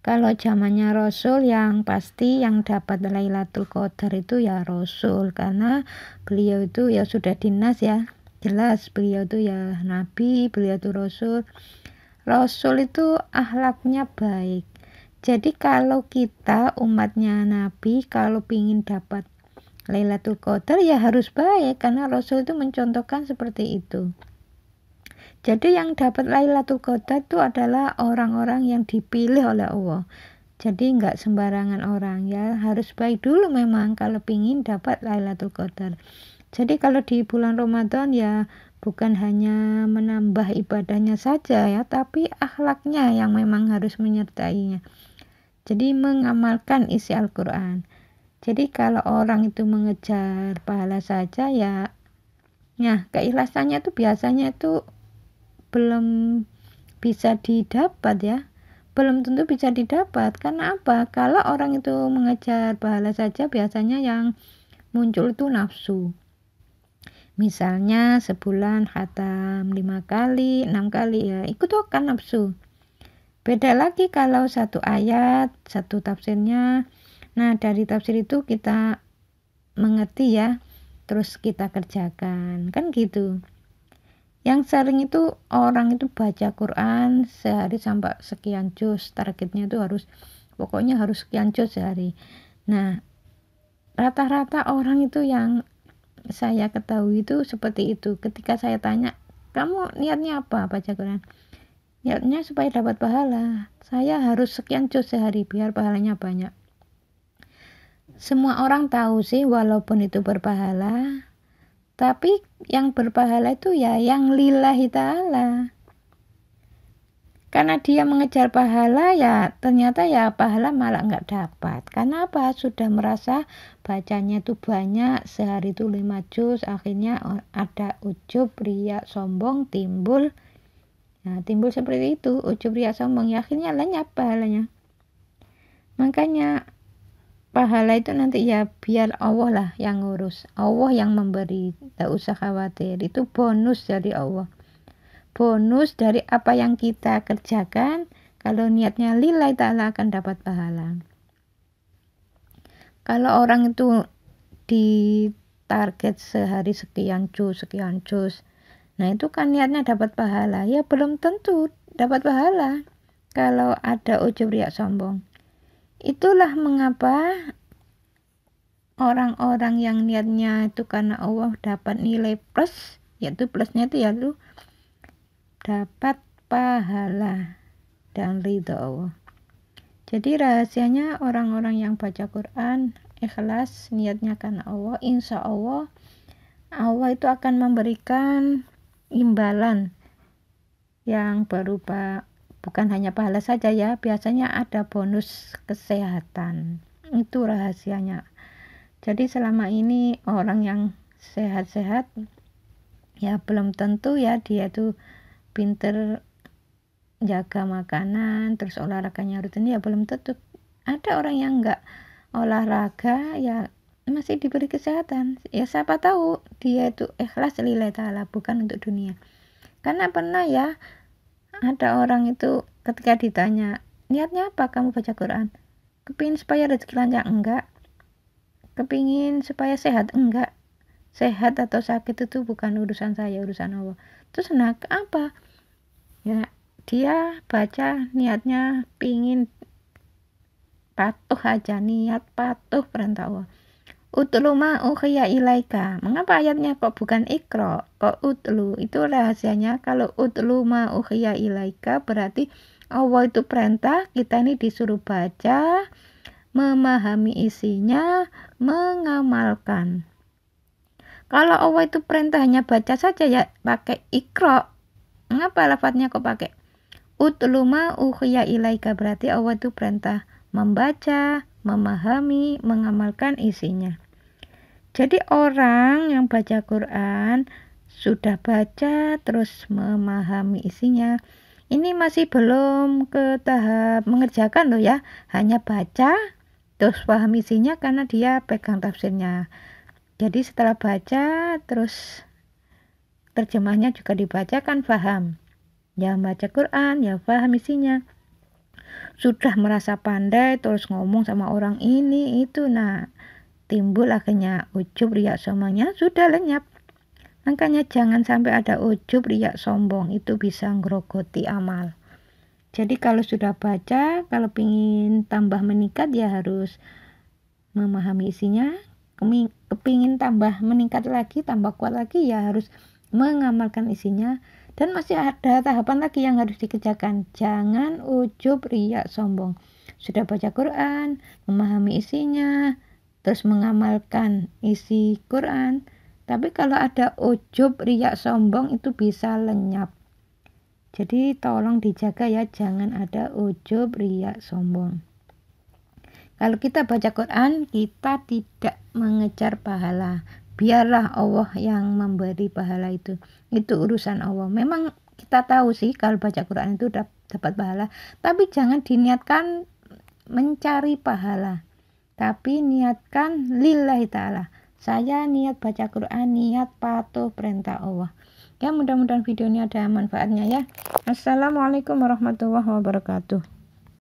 Kalau zamannya Rasul yang pasti yang dapat Lailatul Qadar itu ya Rasul, karena beliau itu ya sudah dinas ya, jelas beliau itu ya Nabi, beliau itu Rasul. Rasul itu akhlaknya baik. Jadi kalau kita umatnya Nabi, kalau ingin dapat Lailatul Qadar ya harus baik, karena Rasul itu mencontohkan seperti itu. Jadi yang dapat Lailatul Qadar itu adalah orang-orang yang dipilih oleh Allah. Jadi nggak sembarangan orang ya, harus baik dulu memang kalau ingin dapat Lailatul Qadar. Jadi kalau di bulan Ramadan ya bukan hanya menambah ibadahnya saja ya, tapi akhlaknya yang memang harus menyertainya. Jadi mengamalkan isi Al-Quran. Jadi kalau orang itu mengejar pahala saja ya keikhlasannya itu biasanya itu belum bisa didapat ya, belum tentu bisa didapat. Karena apa? Kalau orang itu mengejar pahala saja biasanya yang muncul itu nafsu. Misalnya sebulan khatam 5 kali, 6 kali ya, ikut kan nafsu. Beda lagi kalau satu ayat, satu tafsirnya. Nah dari tafsir itu kita mengerti ya, terus kita kerjakan, kan gitu. Yang sering itu orang itu baca Quran sehari sampai sekian juz, targetnya itu pokoknya harus sekian juz sehari. Nah rata-rata orang itu yang saya ketahui itu seperti itu. Ketika saya tanya, kamu niatnya apa baca Quran? Niatnya supaya dapat pahala, saya harus sekian juz sehari biar pahalanya banyak. Semua orang tahu sih walaupun itu berpahala, tapi yang berpahala itu ya yang lillahi ta'ala. Karena dia mengejar pahala ya ternyata ya pahala malah nggak dapat. Karena apa? Sudah merasa bacanya itu banyak, sehari itu 5 juz, akhirnya ada ujub, riya, sombong timbul. Nah timbul seperti itu, ujub, riya, sombong, ya akhirnya lenyap pahalanya. Makanya pahala itu nanti ya biar Allah lah yang ngurus, Allah yang memberi, tak usah khawatir, itu bonus dari Allah, bonus dari apa yang kita kerjakan. Kalau niatnya lillahi ta'ala akan dapat pahala. Kalau orang itu di target sehari sekian juz, nah itu kan niatnya dapat pahala, ya belum tentu dapat pahala kalau ada ujub, riya, sombong. Itulah mengapa orang-orang yang niatnya itu karena Allah dapat nilai plus, yaitu plusnya itu yaitu dapat pahala dan ridho Allah. Jadi rahasianya orang-orang yang baca Quran ikhlas niatnya karena Allah, insya Allah Allah itu akan memberikan imbalan yang berupa bukan hanya pahala saja ya, biasanya ada bonus kesehatan. Itu rahasianya. Jadi selama ini orang yang sehat-sehat ya belum tentu ya dia tuh pinter jaga makanan, terus olahraganya rutin, ya belum tentu. Ada orang yang enggak olahraga ya masih diberi kesehatan. Ya siapa tahu dia itu ikhlas lillahi ta'ala, bukan untuk dunia. Karena pernah ya ada orang itu ketika ditanya, niatnya apa kamu baca Quran? Kepingin supaya rezeki lancar? Enggak. Kepingin supaya sehat? Enggak. Sehat atau sakit itu bukan urusan saya, urusan Allah. Terus apa? Ya dia baca niatnya pingin patuh aja, niat patuh perintah Allah. Utlu ma ukhiya ilaika. Mengapa ayatnya kok bukan ikra, kok utlu? Itu rahasianya. Kalau utlu ma ukhiya ilaika berarti Allah itu perintah, kita ini disuruh baca, memahami isinya, mengamalkan. Kalau Allah itu perintah hanya baca saja ya pakai ikra. Mengapa lafadznya kok pakai utlu ma ukhiya ilaika? Berarti Allah itu perintah membaca, memahami, mengamalkan isinya. Jadi orang yang baca Quran sudah baca terus memahami isinya, ini masih belum ke tahap mengerjakan loh ya, hanya baca terus paham isinya karena dia pegang tafsirnya. Jadi setelah baca terus terjemahnya juga dibaca kan paham. Ya baca Quran ya paham isinya. sudah merasa pandai terus ngomong sama orang ini itu, nah timbul akhirnya ujub, riak, sombongnya sudah lenyap. Makanya jangan sampai ada ujub, riak, sombong, itu bisa ngerogoti amal. Jadi kalau sudah baca, kalau ingin tambah meningkat ya harus memahami isinya, kepingin tambah meningkat lagi, tambah kuat lagi ya harus mengamalkan isinya. Dan masih ada tahapan lagi yang harus dikerjakan. Jangan ujub, riak, sombong. Sudah baca Quran, memahami isinya, terus mengamalkan isi Quran. Tapi kalau ada ujub, riak, sombong itu bisa lenyap. Jadi tolong dijaga ya, jangan ada ujub, riak, sombong. Kalau kita baca Quran, kita tidak mengejar pahala. Biarlah Allah yang memberi pahala itu. Itu urusan Allah. Memang kita tahu sih kalau baca Quran itu dapat pahala. Tapi jangan diniatkan mencari pahala. Tapi niatkan lillahi ta'ala. Saya niat baca Quran, niat patuh perintah Allah. Ya, mudah-mudahan video ini ada manfaatnya ya. Assalamualaikum warahmatullahi wabarakatuh.